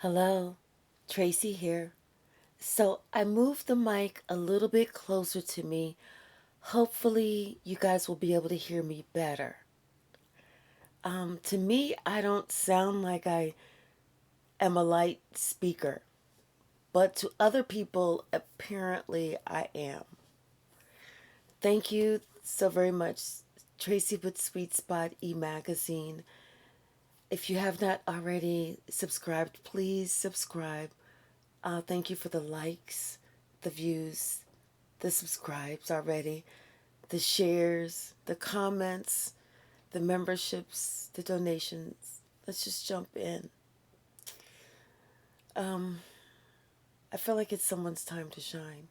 Hello, Tracy here. So I moved the mic a little bit closer to me. Hopefully, you guys will be able to hear me better. To me, I don't sound like I am a light speaker, but to other people, apparently I am. Thank you so very much, Tracy with Sweet Spot e-magazine. If you have not already subscribed, please subscribe. Thank you for the likes, the views, the subscribes already, the shares, the comments, the memberships, the donations. Let's just jump in. Um, I feel like it's someone's time to shine,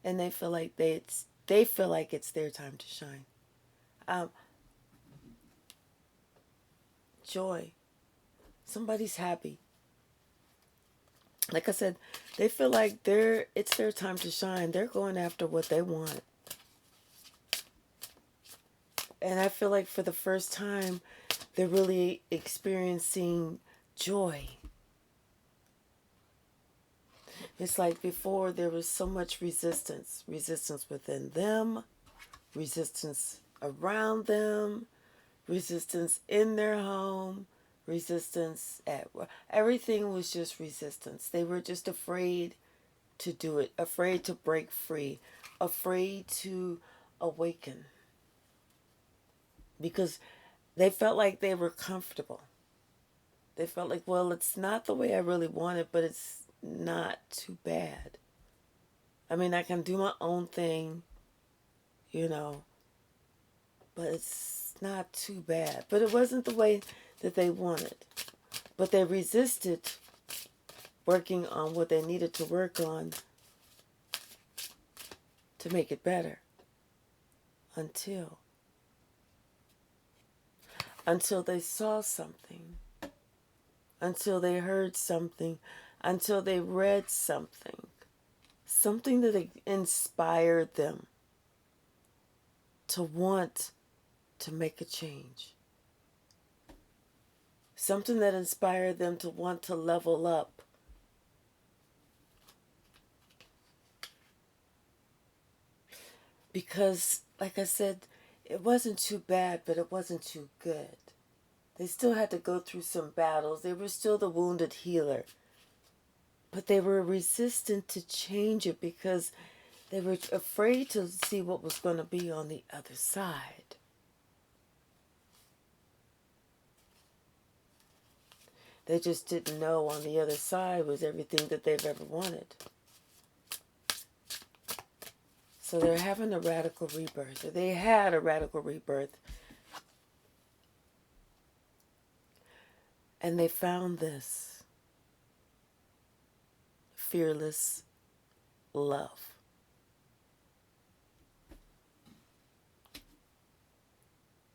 and they feel like it's their time to shine. Um, Joy. Somebody's happy. Like I said, they feel like it's their time to shine. They're going after what they want. And I feel like for the first time, they're really experiencing joy. It's like before there was so much resistance within them, resistance around them, resistance in their home, resistance at work. Everything was just resistance. They were just afraid to do it, afraid to break free, afraid to awaken because they felt like they were comfortable. They felt like, well, it's not the way I really want it, but it's not too bad. I mean, I can do my own thing, you know, but it's not too bad. But it wasn't the way that they wanted. But they resisted working on what they needed to work on to make it better until they saw something, until they heard something, until they read something, something that inspired them to want to make a change. Something that inspired them to want to level up. Because, like I said, it wasn't too bad, but it wasn't too good. They still had to go through some battles. They were still the wounded healer. But they were resistant to change it because they were afraid to see what was going to be on the other side. They just didn't know on the other side was everything that they've ever wanted. So they're having a radical rebirth, or they had a radical rebirth. And they found this fearless love.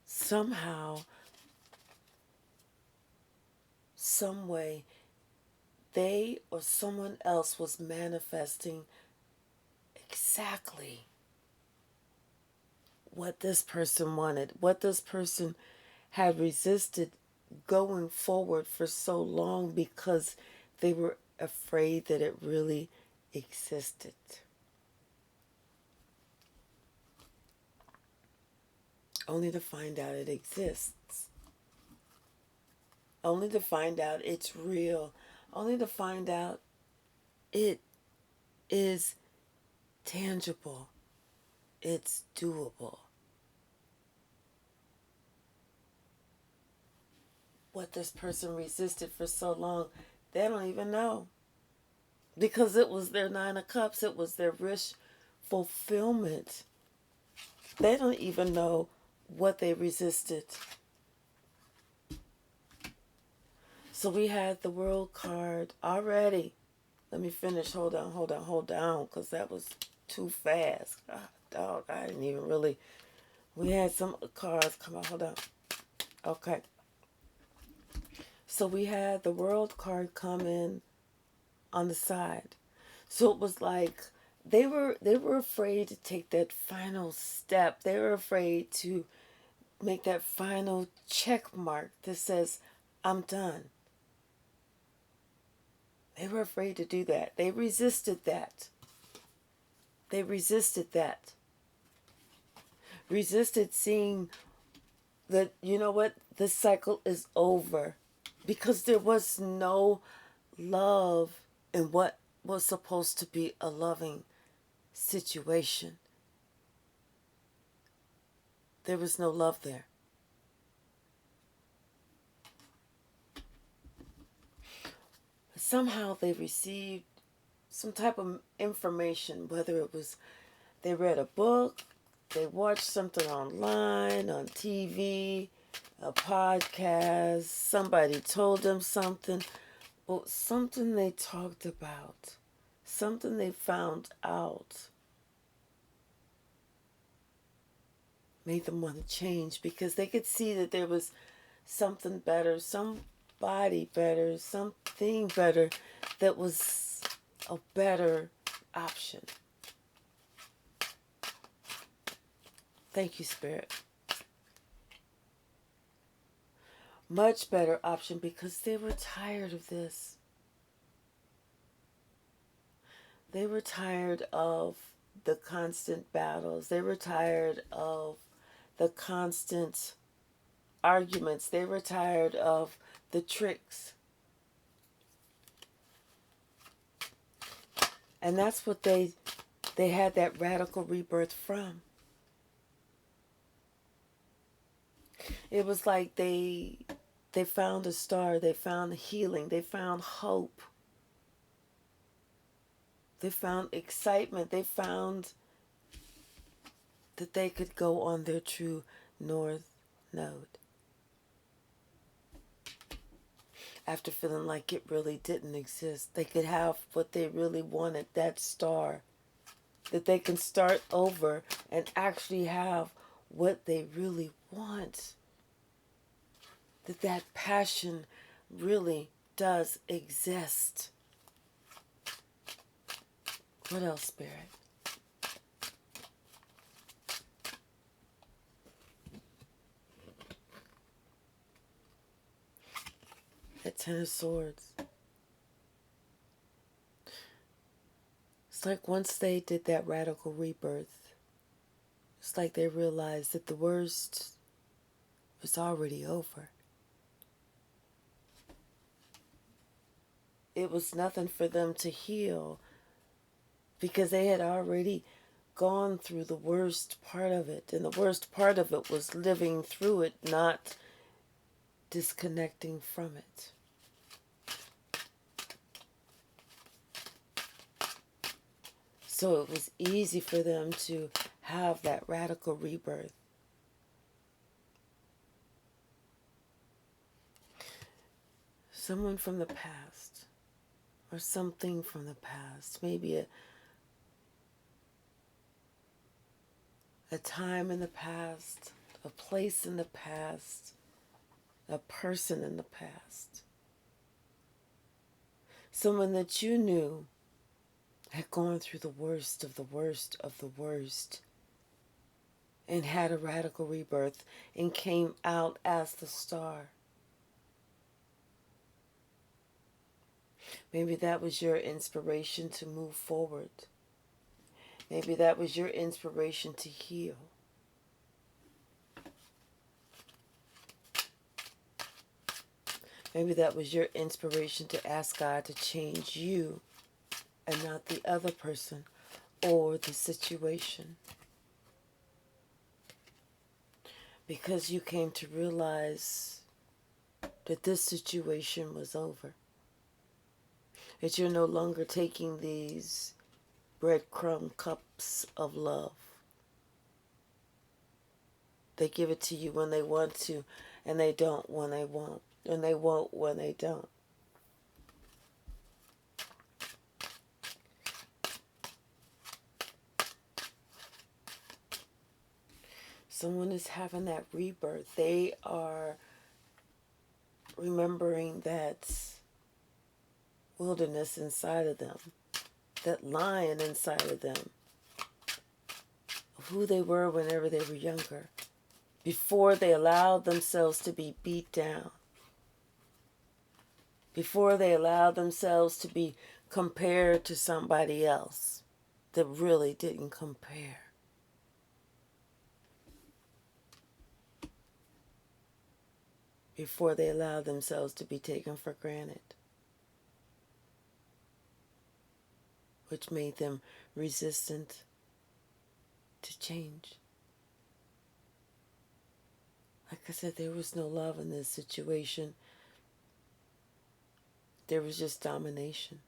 Somehow, some way, they or someone else was manifesting exactly what this person wanted, what this person had resisted going forward for so long because they were afraid that it really existed. Only to find out it exists. Only to find out it's real. Only to find out it is tangible. It's doable. What this person resisted for so long, they don't even know. Because it was their Nine of Cups, it was their wish fulfillment. They don't even know what they resisted. So we had the World card already. Let me finish. Hold on, because that was too fast. God, dog, I didn't even really. We had some cards come out. Hold on. Okay. So we had the World card come in on the side. So it was like they were afraid to take that final step. They were afraid to make that final check mark that says, I'm done. They were afraid to do that. They resisted that. They resisted that. Resisted seeing that, you know what, this cycle is over. Because there was no love in what was supposed to be a loving situation. There was no love there. Somehow they received some type of information, whether it was they read a book, they watched something online, on TV, a podcast, somebody told them something, or something they talked about, something they found out made them want to change because they could see that there was something better, somebody better, something better that was a better option. Thank you, Spirit. Much better option because they were tired of this. They were tired of the constant battles. They were tired of the constant arguments. They were tired of the tricks. And that's what they had that radical rebirth from. It was like they found a star, they found healing, they found hope. They found excitement, they found that they could go on their true north node. After feeling like it really didn't exist, they could have what they really wanted, that star. That they can start over and actually have what they really want. That passion really does exist. What else, Spirit? That Ten of Swords. It's like once they did that radical rebirth, it's like they realized that the worst was already over. It was nothing for them to heal because they had already gone through the worst part of it. And the worst part of it was living through it, not disconnecting from it. So it was easy for them to have that radical rebirth. Someone from the past, or something from the past, maybe a time in the past, a place in the past, a person in the past. Someone that you knew had gone through the worst of the worst of the worst and had a radical rebirth and came out as the star. Maybe that was your inspiration to move forward. Maybe that was your inspiration to heal. Maybe that was your inspiration to ask God to change you and not the other person or the situation. Because you came to realize that this situation was over. That you're no longer taking these breadcrumb cups of love. They give it to you when they want to, and they don't when they won't. And they won't when they don't. Someone is having that rebirth. They are remembering that wilderness inside of them, that lion inside of them, of who they were whenever they were younger, before they allowed themselves to be beat down. before they allow themselves to be compared to somebody else that really didn't compare. Before they allow themselves to be taken for granted, which made them resistant to change. Like I said, there was no love in this situation. There was just domination.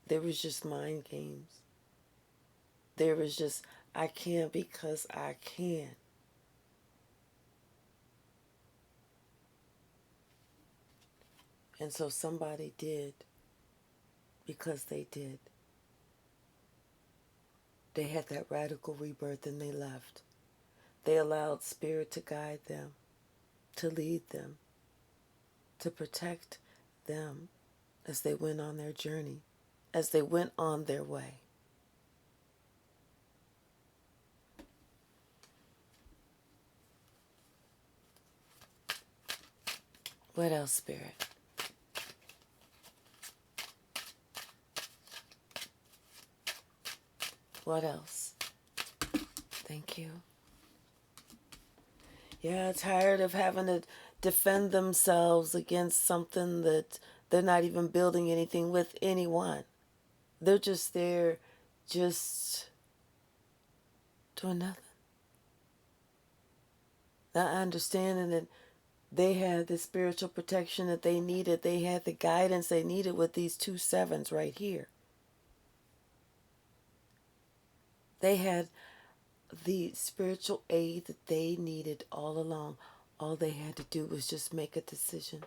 There was just mind games. There was just, I can because I can. And so somebody did because they did. They had that radical rebirth and they left. They allowed Spirit to guide them, to lead them, to protect them as they went on their journey, as they went on their way. What else, Spirit? What else? Thank you. Yeah, tired of having to defend themselves against something that they're not even building anything with anyone. They're just there, just doing nothing. Not understanding that they had the spiritual protection that they needed. They had the guidance they needed with these 2 sevens right here. They had the spiritual aid that they needed all along. All they had to do was just make a decision.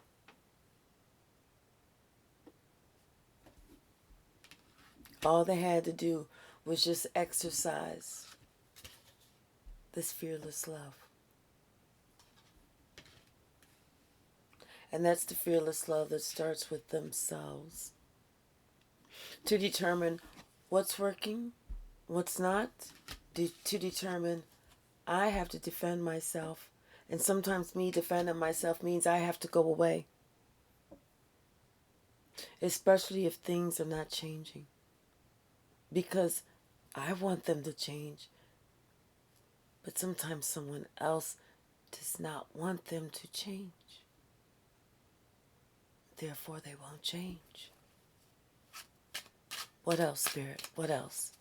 All they had to do was just exercise this fearless love. And that's the fearless love that starts with themselves. To determine what's working, what's not, to determine I have to defend myself. And sometimes me defending myself means I have to go away. Especially if things are not changing. Because I want them to change. But sometimes someone else does not want them to change. Therefore, they won't change. What else, Spirit? What else?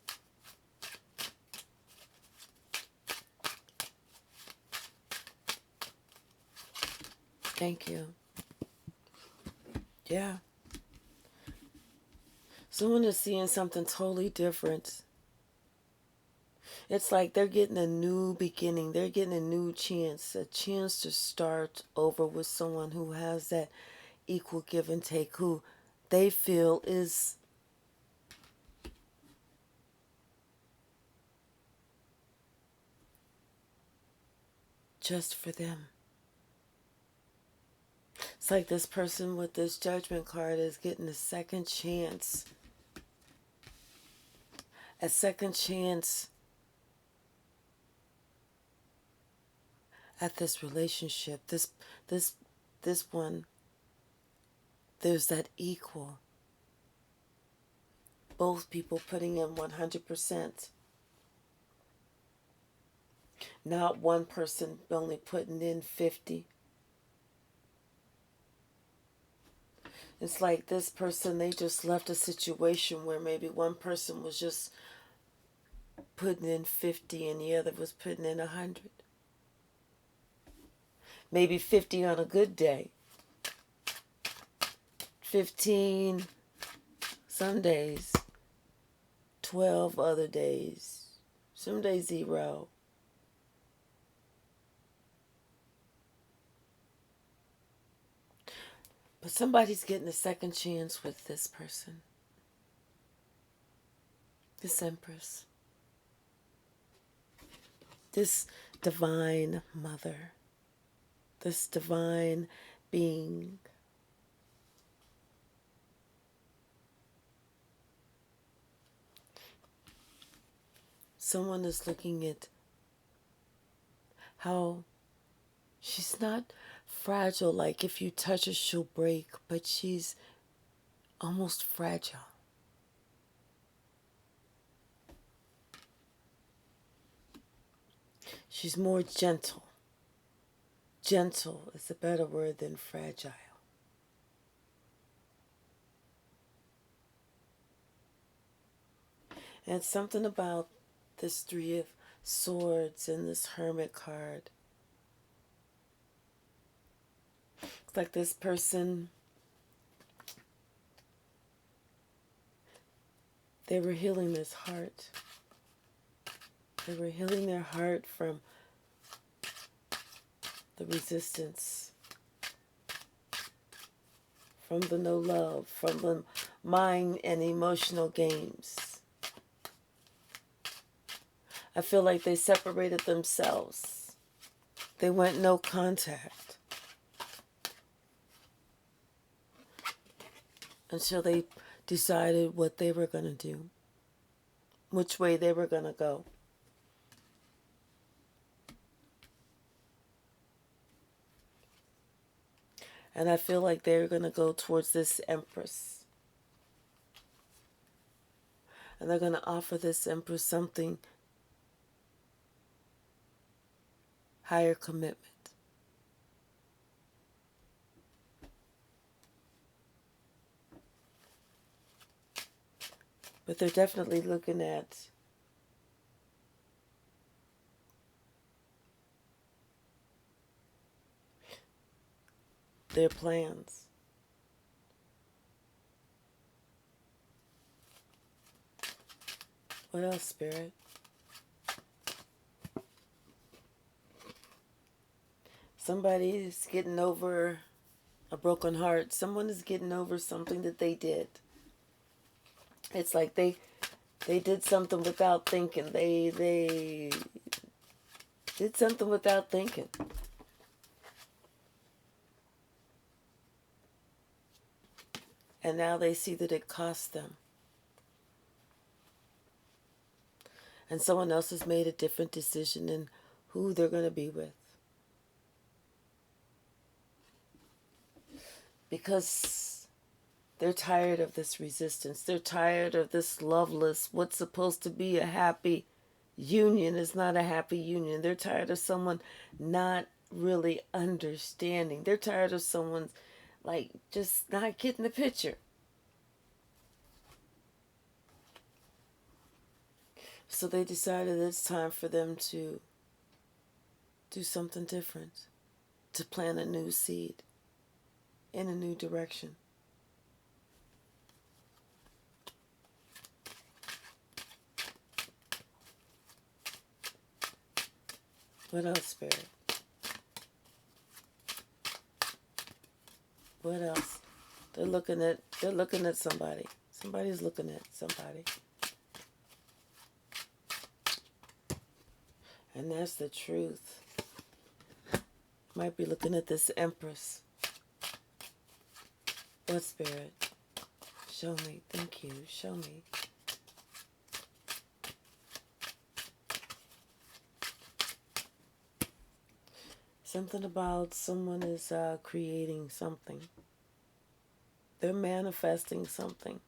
Thank you. Yeah. Someone is seeing something totally different. It's like they're getting a new beginning. They're getting a new chance. A chance to start over with someone who has that equal give and take, who they feel is just for them. It's like this person with this judgment card is getting a second chance. A second chance at this relationship. This one, there's that equal. Both people putting in 100%. Not one person only putting in 50. It's like this person, they just left a situation where maybe one person was just putting in 50 and the other was putting in 100. Maybe 50 on a good day. 15 some days. 12 other days. Some days 0. But somebody's getting a second chance with this person. This Empress. This divine mother. This divine being. Someone is looking at how she's not fragile, like if you touch her, she'll break, but she's almost fragile. She's more gentle. Gentle is a better word than fragile. And it's something about this Three of Swords and this Hermit card. It's like this person, they were healing this heart. They were healing their heart from the resistance, from the no love, from the mind and emotional games. I feel like they separated themselves. They went no contact until they decided what they were going to do, which way they were going to go. And I feel like they're going to go towards this Empress. And they're going to offer this Empress something higher commitment. But they're definitely looking at their plans. What else, Spirit? Somebody is getting over a broken heart. Someone is getting over something that they did. It's like they did something without thinking. They did something without thinking. And now they see that it cost them. And someone else has made a different decision in who they're going to be with. Because they're tired of this resistance. They're tired of this loveless, what's supposed to be a happy union is not a happy union. They're tired of someone not really understanding. They're tired of someone like just not getting the picture. So they decided it's time for them to do something different, to plant a new seed in a new direction. What else, Spirit? What else? They're looking at somebody. Somebody's looking at somebody. And that's the truth. Might be looking at this Empress. What, Spirit? Show me. Thank you. Show me. Something about someone is creating something. They're manifesting something.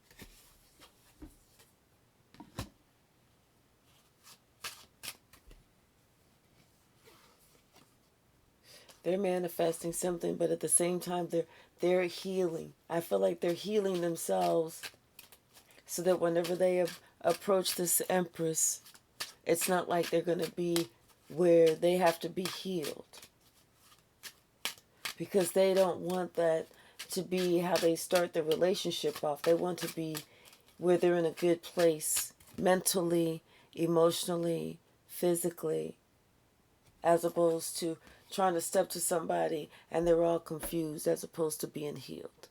They're manifesting something, but at the same time, they're healing. I feel like they're healing themselves so that whenever they approach this Empress, it's not like they're going to be where they have to be healed. Because they don't want that to be how they start their relationship off. They want to be where they're in a good place mentally, emotionally, physically, as opposed to trying to step to somebody and they're all confused as opposed to being healed.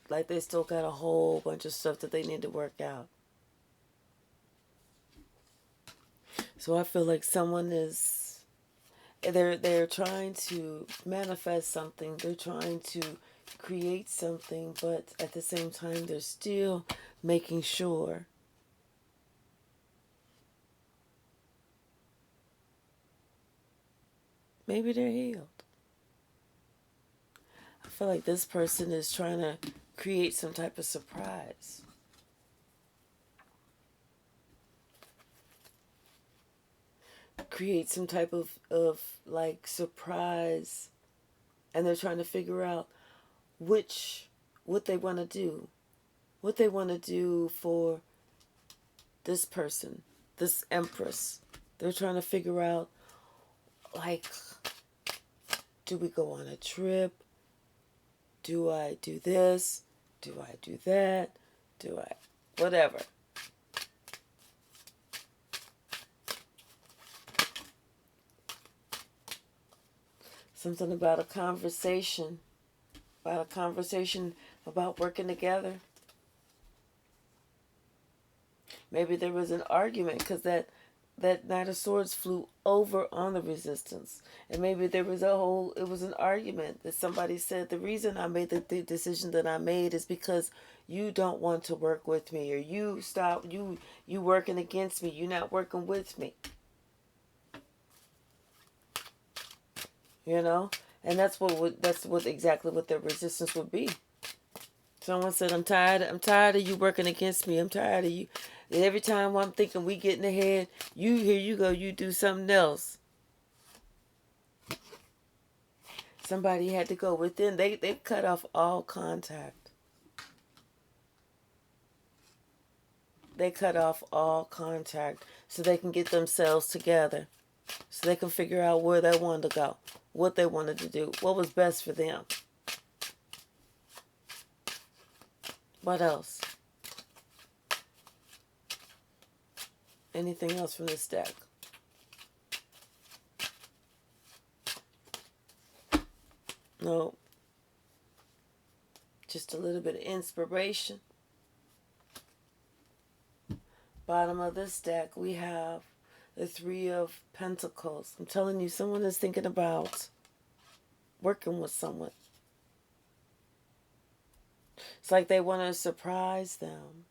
Like they still got a whole bunch of stuff that they need to work out. So I feel like someone is they're trying to manifest something, they're trying to create something, but at the same time they're still making sure maybe they're healed. feel like this person is trying to create some type of surprise. Create some type of like surprise. And they're trying to figure out what they want to do. What they want to do for this person, this empress. They're trying to figure out, like, do we go on a trip? Do I do this? Do I do that? Do I... whatever. Something about a conversation. About working together. Maybe there was an argument because that Knight of Swords flew over on the Resistance. And maybe it was an argument that somebody said, the reason I made the decision that I made is because you don't want to work with me, or you working against me, you're not working with me. You know? And that's exactly what their resistance would be. Someone said, I'm tired of you working against me. I'm tired of you. And every time I'm thinking we getting ahead, here you go, you do something else. Somebody had to go within. They cut off all contact. They cut off all contact so they can get themselves together. So they can figure out where they wanted to go, what they wanted to do, what was best for them. What else? Anything else from this deck? No. Just a little bit of inspiration. Bottom of this deck, we have the Three of Pentacles. I'm telling you, someone is thinking about working with someone. It's like they want to surprise them.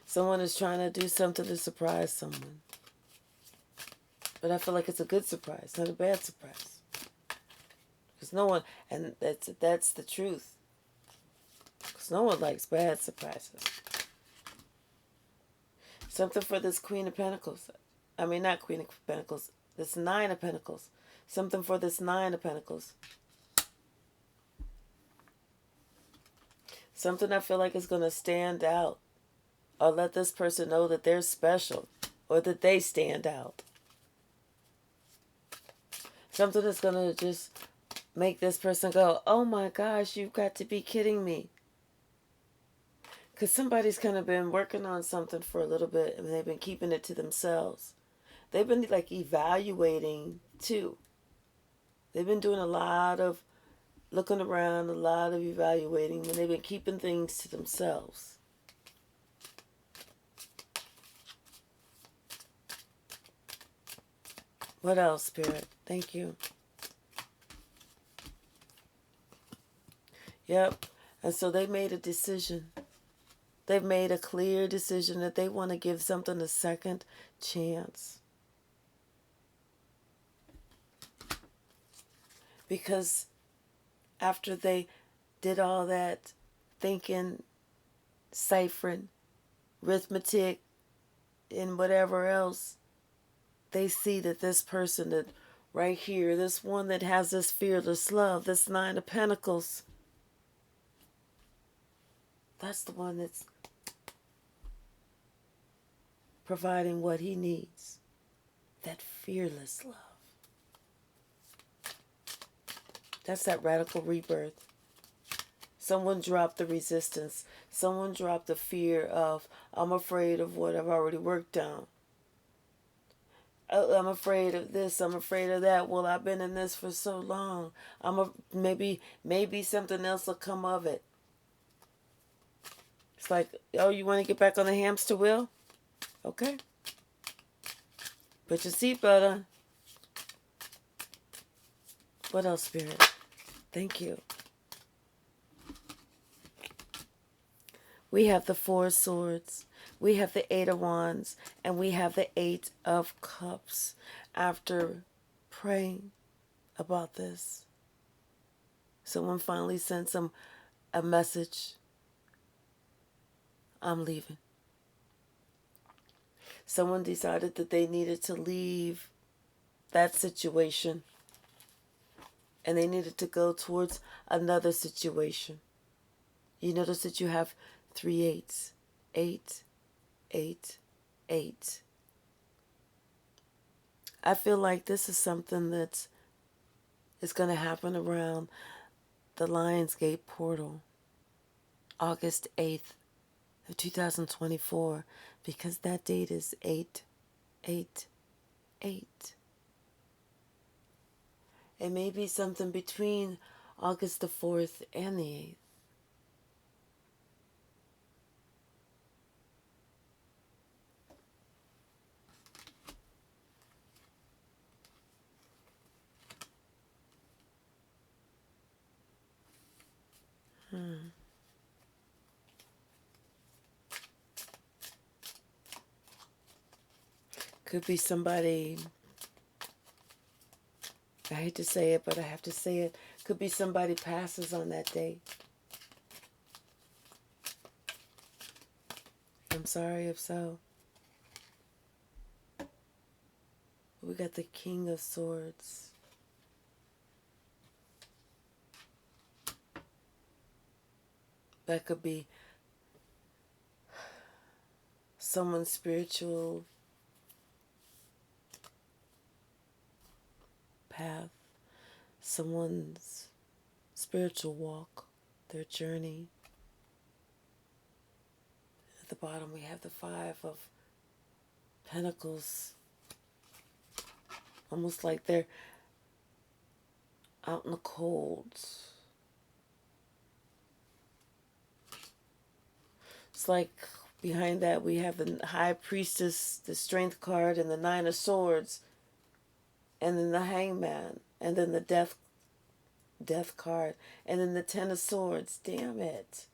Someone is trying to do something to surprise someone. But I feel like it's a good surprise, not a bad surprise. Because no one, and that's the truth. Because no one likes bad surprises. Something for this Queen of Pentacles. I mean, not Queen of Pentacles. This Nine of Pentacles. Something for this Nine of Pentacles. Something I feel like is going to stand out. Or let this person know that they're special. Or that they stand out. Something that's going to just make this person go, oh my gosh, you've got to be kidding me. Because somebody's kind of been working on something for a little bit and they've been keeping it to themselves. They've been like evaluating too. They've been doing a lot of looking around, a lot of evaluating, and they've been keeping things to themselves. What else, Spirit? Thank you. Yep. And so they made a decision. They've made a clear decision that they want to give something a second chance. Because after they did all that thinking, ciphering, arithmetic, and whatever else, they see that this person that right here, this one that has this fearless love, this Nine of Pentacles, that's the one that's providing what he needs. That fearless love. That's that radical rebirth. Someone dropped the resistance. Someone dropped the fear of, I'm afraid of what I've already worked on. I'm afraid of this. I'm afraid of that. Well, I've been in this for so long. Maybe something else will come of it. It's like, oh, you want to get back on the hamster wheel? Okay. Put your seatbelt on. What else, Spirit? Thank you. We have the Four of Swords. We have the Eight of Wands. And we have the Eight of Cups. After praying, about this. Someone finally sent a message, I'm leaving. Someone decided that they needed to leave that situation and they needed to go towards another situation. You notice that you have 3 eights. 8, 8, 8. I feel like this is something that is going to happen around the Lionsgate portal, August 8th of 2024, because that date is 888. It may be something between August the 4th and the 8th. Could be somebody, I hate to say it, but I have to say it. Could be somebody passes on that day. I'm sorry if so. We got the King of Swords. That could be someone's spiritual path, someone's spiritual walk, their journey. At the bottom we have the 5 of Pentacles. Almost like they're out in the cold. It's like behind that we have the High Priestess, the Strength card, and the 9 of Swords, and then the Hangman, and then the Death card, and then the 10 of Swords. Damn it.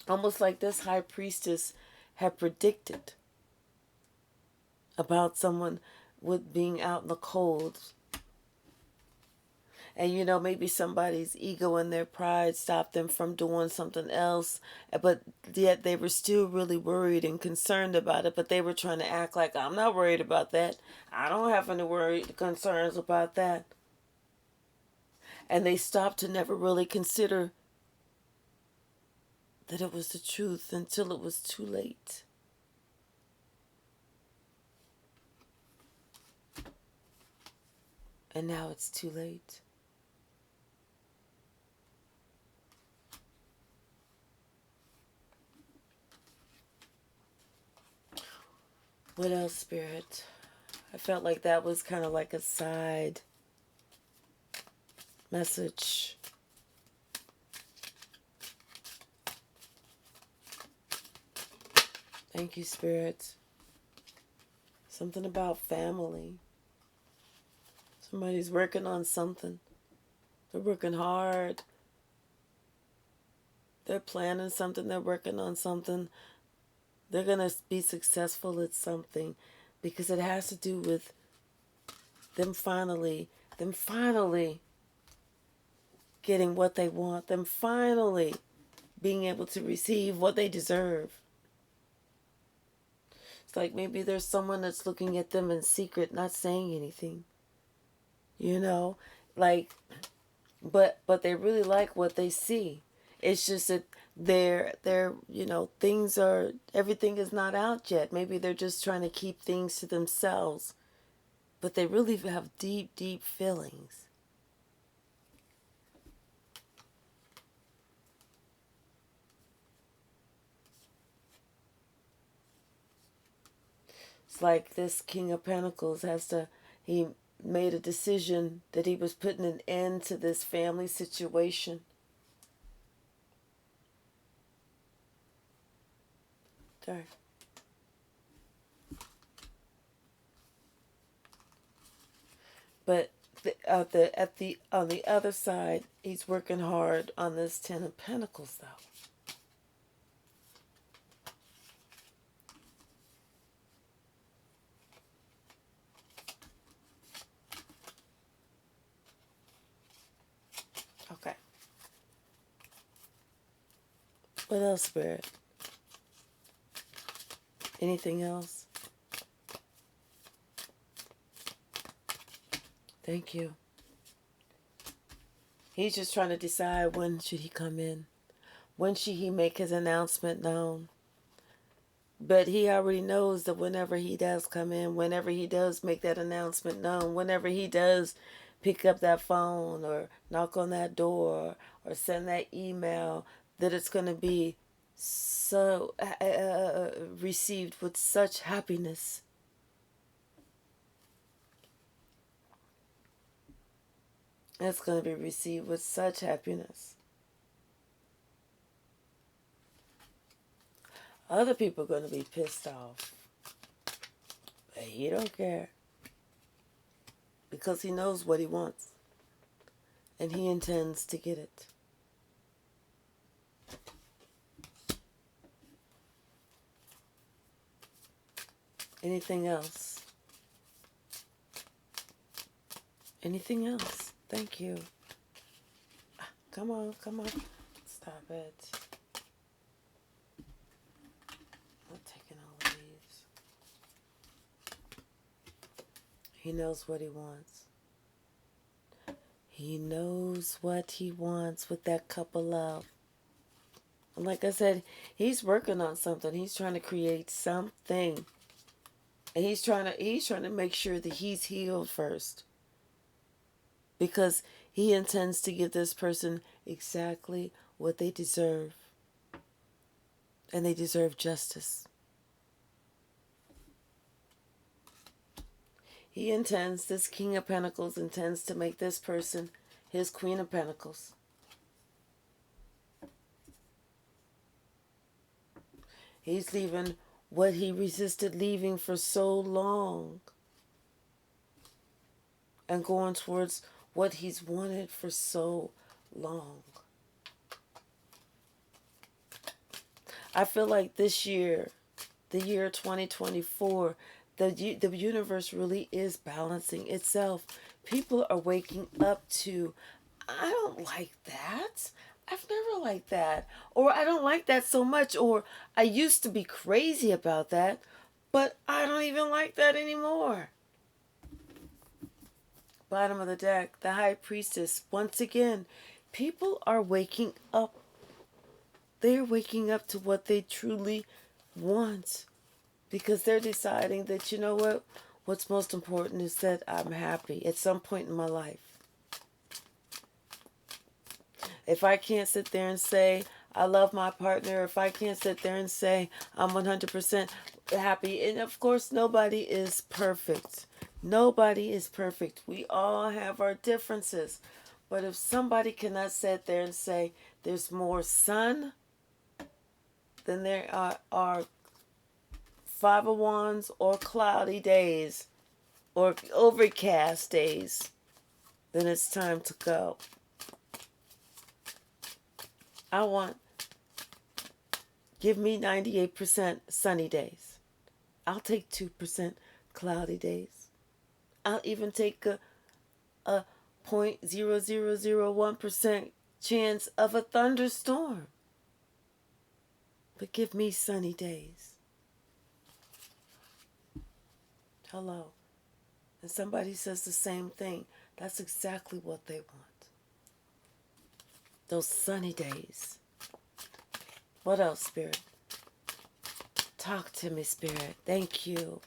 Almost like this High Priestess had predicted about someone with being out in the cold. And you know, maybe somebody's ego and their pride stopped them from doing something else, but yet they were still really worried and concerned about it, but they were trying to act like, I'm not worried about that. I don't have any concerns about that. And they stopped to never really consider that it was the truth until it was too late. And now it's too late. What else, Spirit? I felt like that was kind of like a side message. Thank you, Spirit. Something about family. Somebody's working on something. They're working hard. They're planning something. They're working on something. They're going to be successful at something because it has to do with them finally getting what they want, them finally being able to receive what they deserve. It's like maybe there's someone that's looking at them in secret, not saying anything. You know, like, but they really like what they see. It's just that they're you know, everything is not out yet. Maybe they're just trying to keep things to themselves, but they really have deep, deep feelings. It's like this King of Pentacles he made a decision that he was putting an end to this family situation. Sorry. But on the other side, he's working hard on this 10 of Pentacles, though. What else, Spirit? Anything else? Thank you. He's just trying to decide when should he come in. When should he make his announcement known? But he already knows that whenever he does come in, whenever he does make that announcement known, whenever he does pick up that phone or knock on that door or send that email, that it's going to be so received with such happiness. It's going to be received with such happiness. Other people are going to be pissed off. But he don't care. Because he knows what he wants. And he intends to get it. Anything else? Anything else? Thank you. Come on, come on. Stop it. I'm taking all of these. He knows what he wants. He knows what he wants with that cup of love. And like I said, he's working on something. He's trying to create something. And he's trying to make sure that he's healed first. Because he intends to give this person exactly what they deserve. And they deserve justice. He intends, this King of Pentacles intends to make this person his Queen of Pentacles. He's leaving what he resisted leaving for so long. And going towards what he's wanted for so long. I feel like this year, the year 2024, the universe really is balancing itself. People are waking up to, I don't like that. I've never liked that. Or I don't like that so much. Or I used to be crazy about that, but I don't even like that anymore. Bottom of the deck, the High Priestess. Once again, people are waking up. They're waking up to what they truly want. Because they're deciding that, you know what? What's most important is that I'm happy at some point in my life. If I can't sit there and say, I love my partner, if I can't sit there and say, I'm 100% happy. And of course, nobody is perfect. Nobody is perfect. We all have our differences. But if somebody cannot sit there and say, there's more sun than there are 5 of Wands or cloudy days or overcast days, then it's time to go. Give me 98% sunny days. I'll take 2% cloudy days. I'll even take a 0.0001% chance of a thunderstorm. But give me sunny days. Hello. And somebody says the same thing. That's exactly what they want. Those sunny days. What else, Spirit? Talk to me, Spirit. Thank you.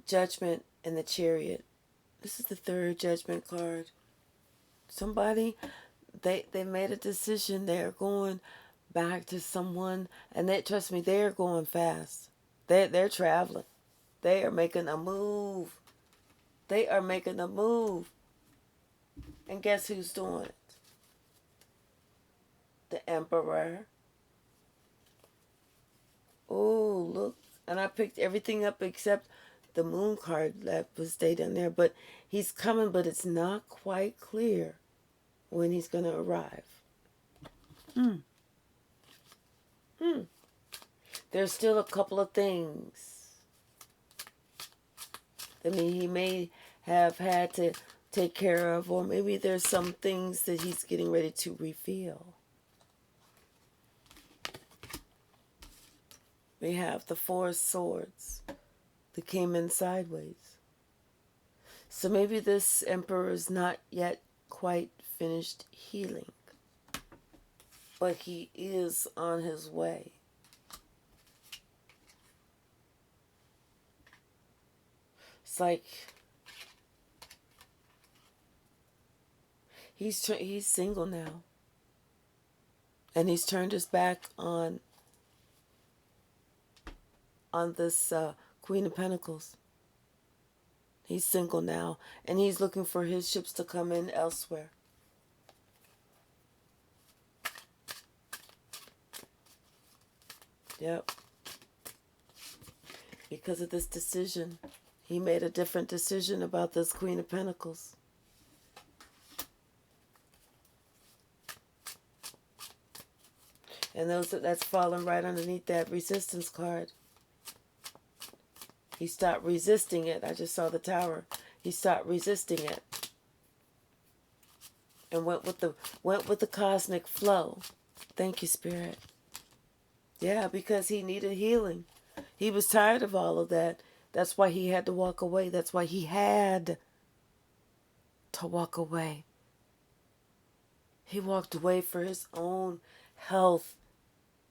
Judgment and the Chariot. This is the third Judgment card. Somebody, they made a decision. They're going back to someone, and trust me, they're going fast. They're traveling. They are making a move. They are making a move. And guess who's doing it? The Emperor. Oh, look. And I picked everything up except the Moon card that was stayed in there. But he's coming, but it's not quite clear when he's going to arrive. There's still a couple of things. I mean, he may have had to take care of, or maybe there's some things that he's getting ready to reveal. We have the Four Swords that came in sideways. So maybe this emperor is not yet quite finished healing, but he is on his way. It's like he's single now, and he's turned his back on this Queen of Pentacles. He's single now, and he's looking for his ships to come in elsewhere. Yep. Because of this decision, he made a different decision about this Queen of Pentacles. And that's fallen right underneath that resistance card. He stopped resisting it. I just saw the Tower. He stopped resisting it and went with the cosmic flow. Thank you, Spirit. Yeah, because he needed healing. He was tired of all of that. That's why he had to walk away. That's why he had to walk away. He walked away for his own health,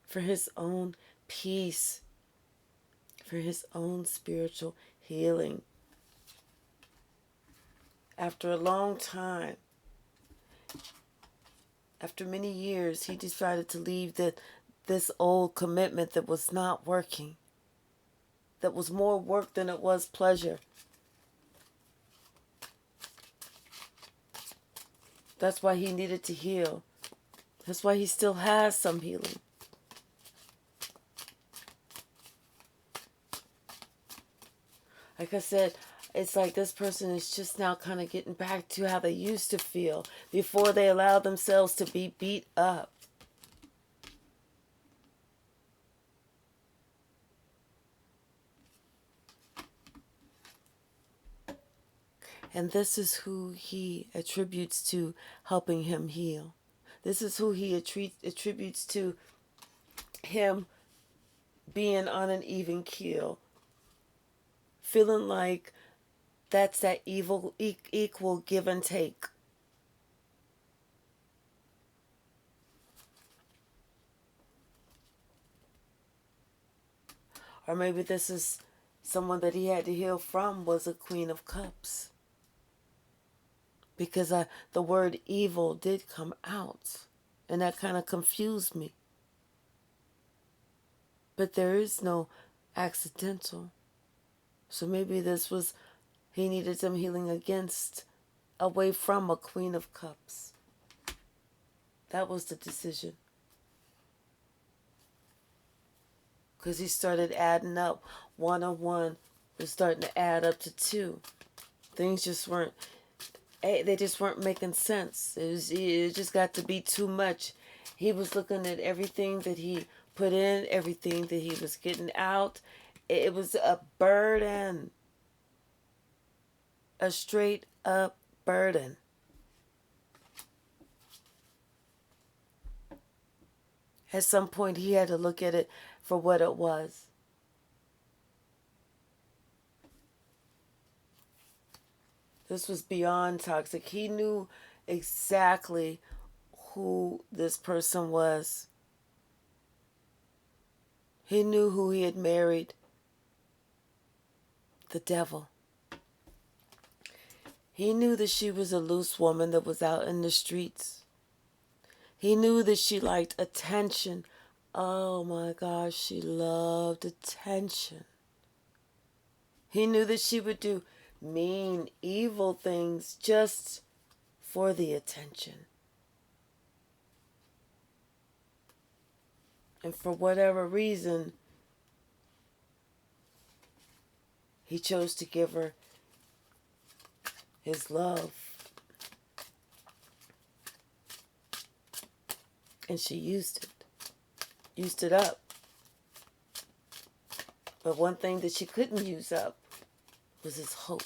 for his own peace, for his own spiritual healing. After a long time, after many years, he decided to leave this old commitment that was not working, that was more work than it was pleasure. That's why he needed to heal. That's why he still has some healing. Like I said, it's like this person is just now kind of getting back to how they used to feel before they allowed themselves to be beat up. And this is who he attributes to helping him heal. This is who he attributes to him being on an even keel. Feeling like that's that equal give and take. Or maybe this is someone that he had to heal from was a Queen of Cups. Because the word evil did come out. And that kind of confused me. But there is no accidental. So maybe this was, he needed some healing away from a Queen of Cups. That was the decision. Because he started adding up. 1 on 1 was starting to add up to 2. Things just weren't, they just weren't making sense. It just got to be too much. He was looking at everything that he put in, everything that he was getting out. It was a burden. A straight up burden. At some point, he had to look at it for what it was. This was beyond toxic. He knew exactly who this person was. He knew who he had married. The devil. He knew that she was a loose woman that was out in the streets. He knew that she liked attention. Oh my gosh, she loved attention. He knew that she would do mean, evil things just for the attention. And for whatever reason, he chose to give her his love. And she used it up. But one thing that she couldn't use up was his hope.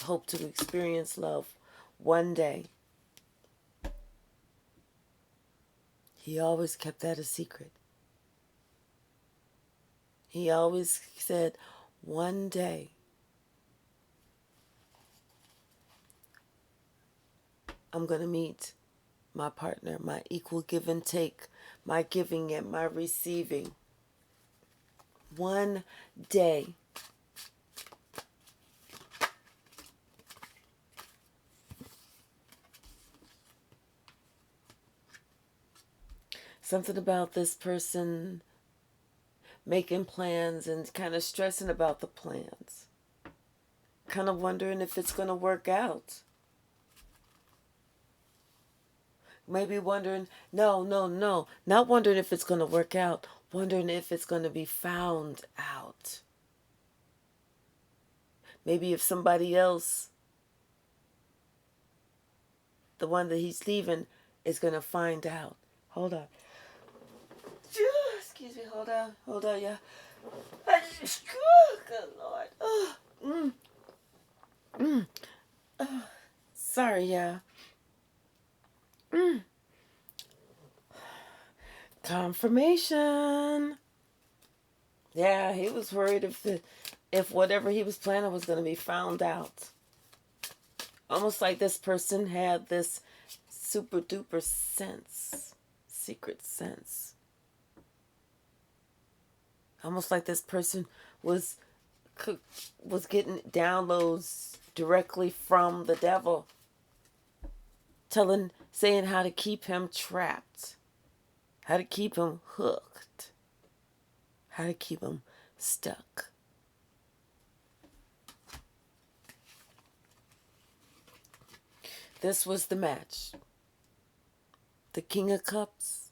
hope to experience love one day. He always kept that a secret. He always said, one day I'm going to meet my partner, my equal give and take, my giving and my receiving. One day. Something about this person making plans and kind of stressing about the plans. Kind of wondering if it's going to work out. Maybe wondering, no. Not wondering if it's going to work out. Wondering if it's going to be found out. Maybe if somebody else, the one that he's leaving, is going to find out. Hold on. Excuse me, hold on, yeah. Good Lord. Sorry, yeah. Confirmation. Yeah, he was worried if whatever he was planning was going to be found out. Almost like this person had this super duper sense, secret sense. Almost like this person was getting downloads directly from the devil, saying how to keep him trapped, how to keep him hooked, how to keep him stuck. This was the match. The King of Cups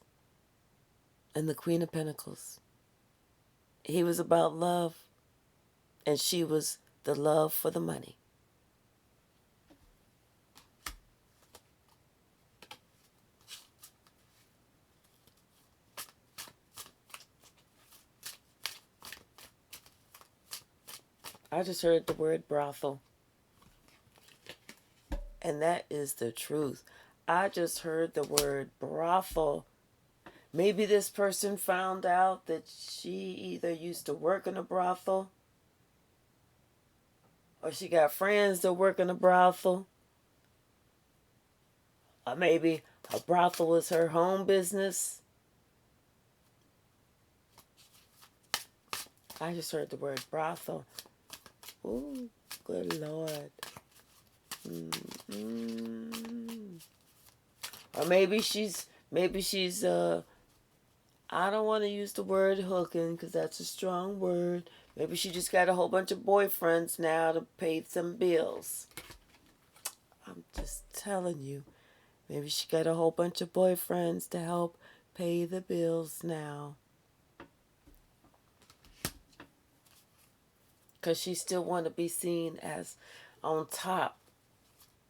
and the Queen of Pentacles. He was about love, and she was the love for the money. I just heard the word brothel. And that is the truth. I just heard the word brothel. Maybe this person found out that she either used to work in a brothel, or she got friends that work in a brothel, or maybe a brothel was her home business. I just heard the word brothel. Ooh, good Lord. Or maybe she's I don't want to use the word hooking because that's a strong word. Maybe she just got a whole bunch of boyfriends now to pay some bills. I'm just telling you. Maybe she got a whole bunch of boyfriends to help pay the bills now. Because she still want to be seen as on top.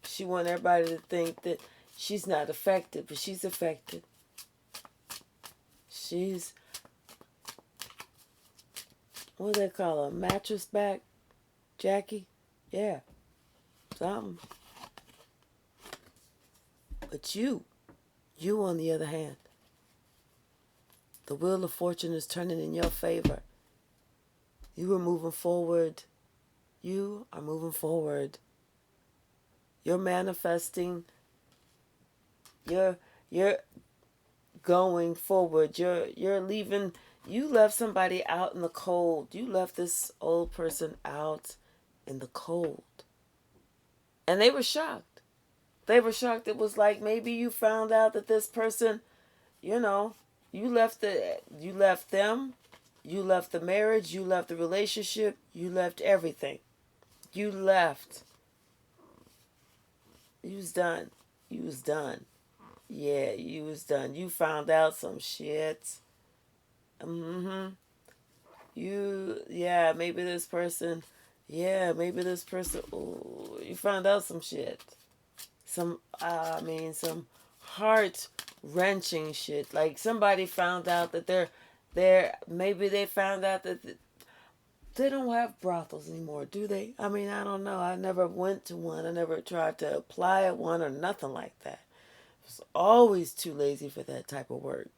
She want everybody to think that she's not affected, but she's affected. She's, what do they call her? Mattress back Jackie? Yeah, something. But you on the other hand, the wheel of fortune is turning in your favor. You are moving forward. You are moving forward. You're manifesting. You're going forward. You're leaving. You left somebody out in the cold. You left this old person out in the cold. And they were shocked. They were shocked. It was like maybe you found out that this person, you left them, you left the marriage, you left the relationship, you left everything. You left. You was done. You was done. Yeah, you was done. You found out some shit. Maybe this person, ooh, you found out some shit. Some heart-wrenching shit. Like somebody found out that maybe they found out that They don't have brothels anymore, do they? I mean, I don't know. I never went to one. I never tried to apply at one or nothing like that. I was always too lazy for that type of work.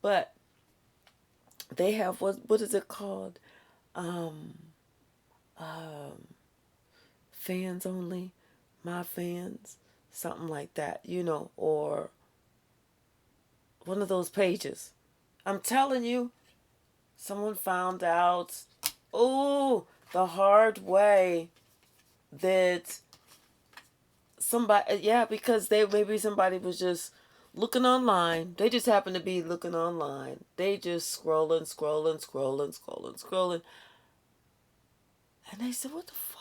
But they have what is it called? Um, um, Fans only, my fans, something like that, or one of those pages. I'm telling you, someone found out, oh, the hard way that somebody, yeah, because maybe somebody was just looking online. They just happened to be looking online. They just scrolling. And they said, what the fuck?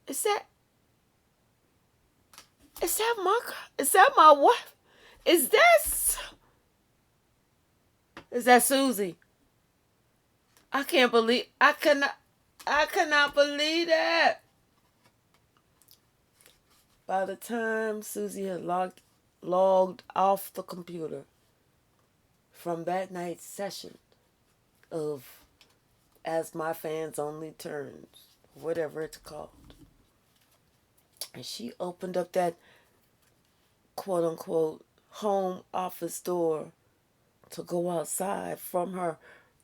Is that, is that my wife? Is that, is that Susie? I cannot believe that. By the time Susie had logged off the computer from that night's session of As My Fans Only Turns, whatever it's called, and she opened up that quote unquote home office door to go outside from her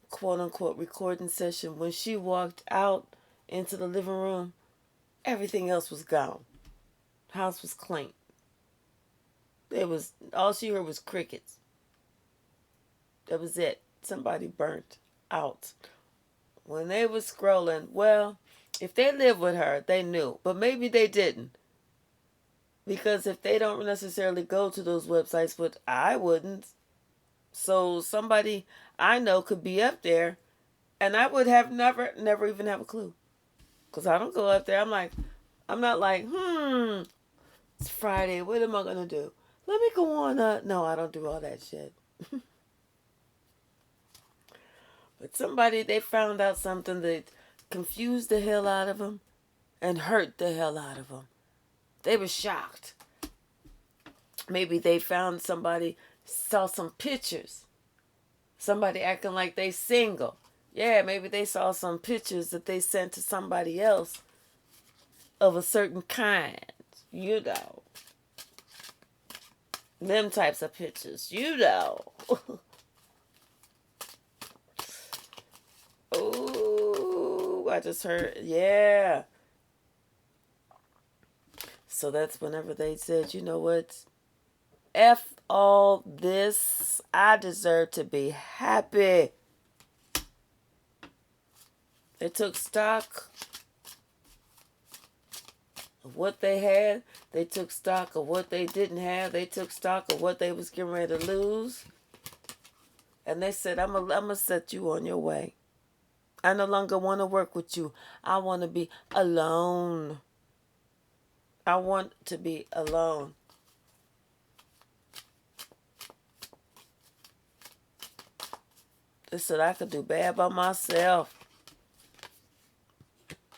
quote unquote recording session, when she walked out into the living room, everything else was gone. House was clean. It was all she heard was crickets. That was it. Somebody burnt out. When they was scrolling, well, if they lived with her, they knew. But maybe they didn't. Because if they don't necessarily go to those websites, but I wouldn't. So somebody I know could be up there, and I would have never even have a clue. Because I don't go up there. I'm not like, it's Friday. What am I going to do? Let me go on. No, I don't do all that shit. But they found out something that confused the hell out of them and hurt the hell out of them. They were shocked. Maybe they found saw some pictures. Somebody acting like they single. Yeah, maybe they saw some pictures that they sent to somebody else of a certain kind. You know. Them types of pictures. You know. Oh, I just heard. Yeah. So that's whenever they said, you know what? F all this. I deserve to be happy. They took stock of what they had. They took stock of what they didn't have. They took stock of what they was getting ready to lose. And they said, I'm gonna set you on your way. I no longer want to work with you. I want to be alone. I want to be alone. They said I could do bad by myself.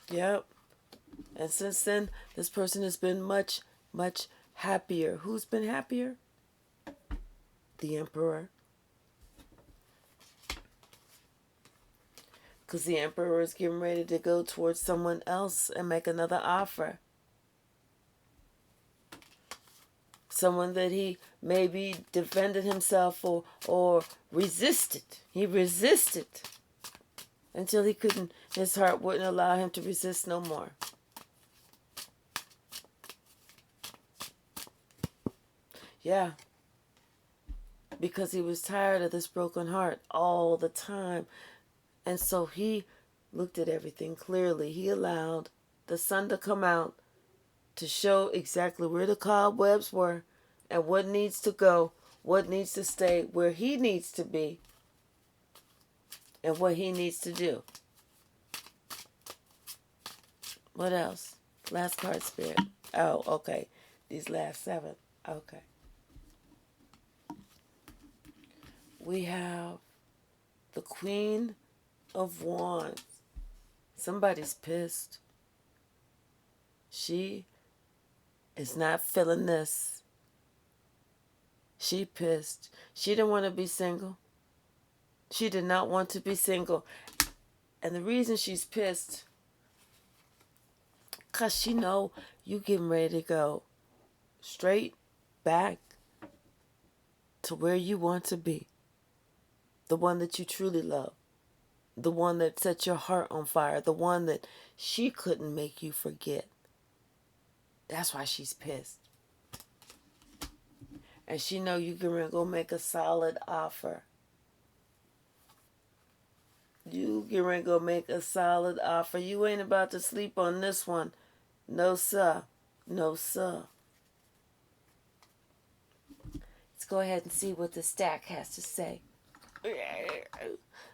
Yep. And since then, this person has been much, much happier. Who's been happier? The Emperor. Because the Emperor is getting ready to go towards someone else and make another offer. Someone that he maybe defended himself or resisted. He resisted until he couldn't, his heart wouldn't allow him to resist no more. Yeah. Because he was tired of this broken heart all the time. And so he looked at everything clearly. He allowed the sun to come out to show exactly where the cobwebs were and what needs to go, what needs to stay, where he needs to be, and what he needs to do. What else? Last card, Spirit. Oh, okay. These last 7. Okay. We have the Queen of Wands. Somebody's pissed. She is not feeling this. She pissed. She didn't want to be single. She did not want to be single. And the reason she's pissed, because she know you getting ready to go straight back to where you want to be. The one that you truly love. The one that set your heart on fire. The one that she couldn't make you forget. That's why she's pissed. And she know you can go make a solid offer. You get ready to go make a solid offer. You ain't about to sleep on this one. No, sir. No, sir. Let's go ahead and see what the stack has to say.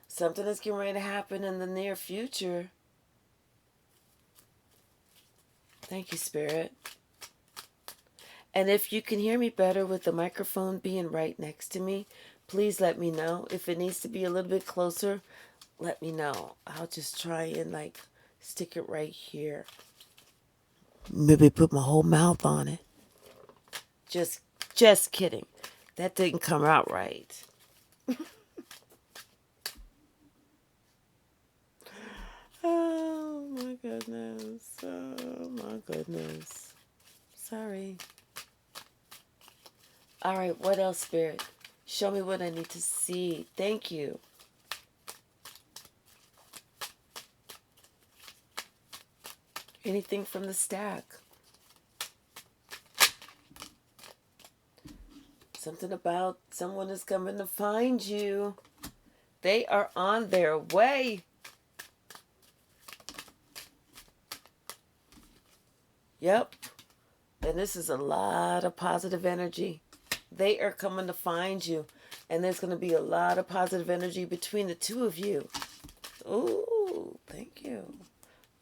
Something is getting ready to happen in the near future. Thank you, Spirit. And if you can hear me better with the microphone being right next to me, please let me know. If it needs to be a little bit closer, let me know. I'll just try and stick it right here. Maybe put my whole mouth on it. Just kidding. That didn't come out right. Oh my goodness. Oh my goodness. Sorry. All right, what else, Spirit? Show me what I need to see. Thank you. Anything from the stack? Something about someone is coming to find you. They are on their way. Yep. And this is a lot of positive energy. They are coming to find you. And there's going to be a lot of positive energy between the two of you. Ooh, thank you.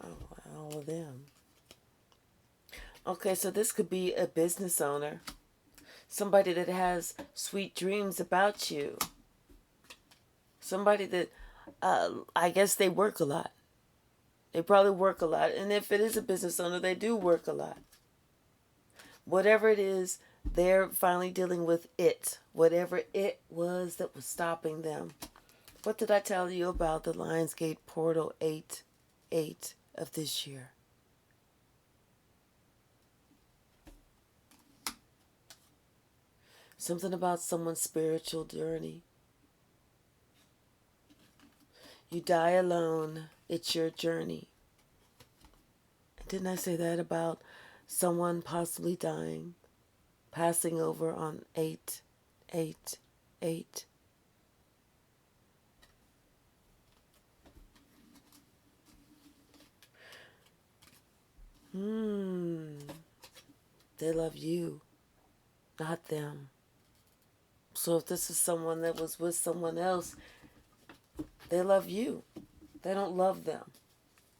Oh, all of them. Okay, so this could be a business owner. Somebody that has sweet dreams about you. Somebody that, I guess they work a lot. They probably work a lot. And if it is a business owner, they do work a lot. Whatever it is, they're finally dealing with it. Whatever it was that was stopping them. What did I tell you about the Lionsgate Portal 8 of this year? Something about someone's spiritual journey. You die alone. It's your journey. Didn't I say that about someone possibly dying, passing over on 8/8/8? They love you, not them. So if this is someone that was with someone else, they love you. They don't love them.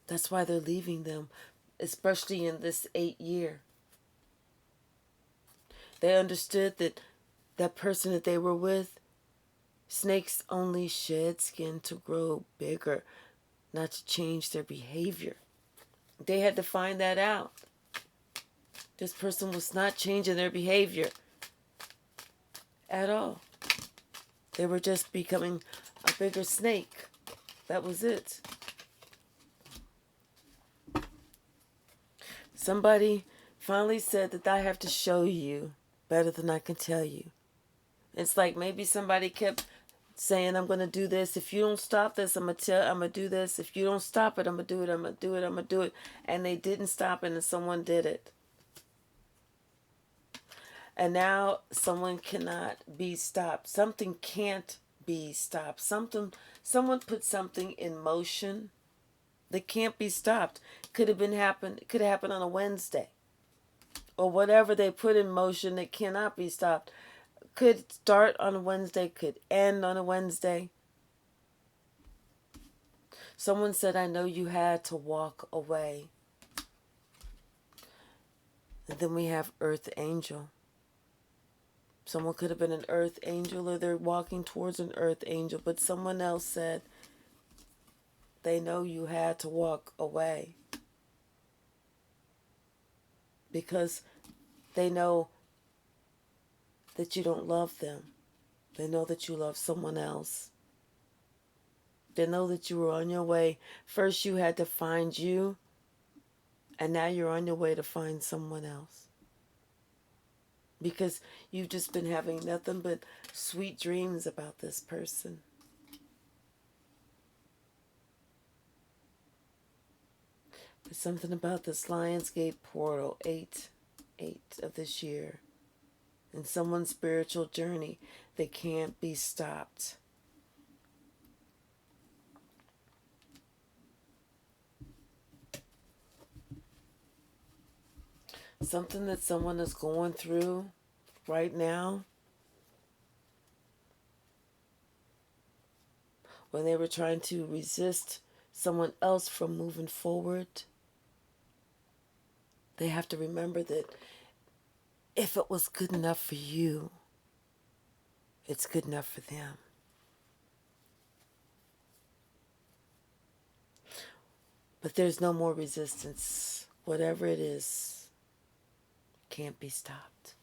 That's why they're leaving them, especially in this 8 year. They understood that that person that they were with, snakes only shed skin to grow bigger, not to change their behavior. They had to find that out. This person was not changing their behavior at all. They were just becoming a bigger snake. That was it. Somebody finally said that I have to show you better than I can tell you. It's like maybe somebody kept saying, I'm going to do this. If you don't stop this, I'm going to do this. If you don't stop it, I'm going to do it. I'm going to do it. I'm going to do it. And they didn't stop it, and someone did it. And now someone cannot be stopped. Something can't be stopped. Someone put something in motion that can't be stopped. Could have happened on a Wednesday. Or whatever they put in motion that cannot be stopped. Could start on a Wednesday, could end on a Wednesday. Someone said, I know you had to walk away. And then we have Earth Angel. Someone could have been an Earth Angel, or they're walking towards an Earth Angel, but someone else said they know you had to walk away. Because they know that you don't love them. They know that you love someone else. To know that you were on your way. First, you had to find you, and now you're on your way to find someone else. Because you've just been having nothing but sweet dreams about this person. There's something about this Lionsgate portal, 8 of this year, in someone's spiritual journey that can't be stopped. Something that someone is going through right now, when they were trying to resist someone else from moving forward, they have to remember that if it was good enough for you, it's good enough for them. But there's no more resistance. Whatever it is can't be stopped.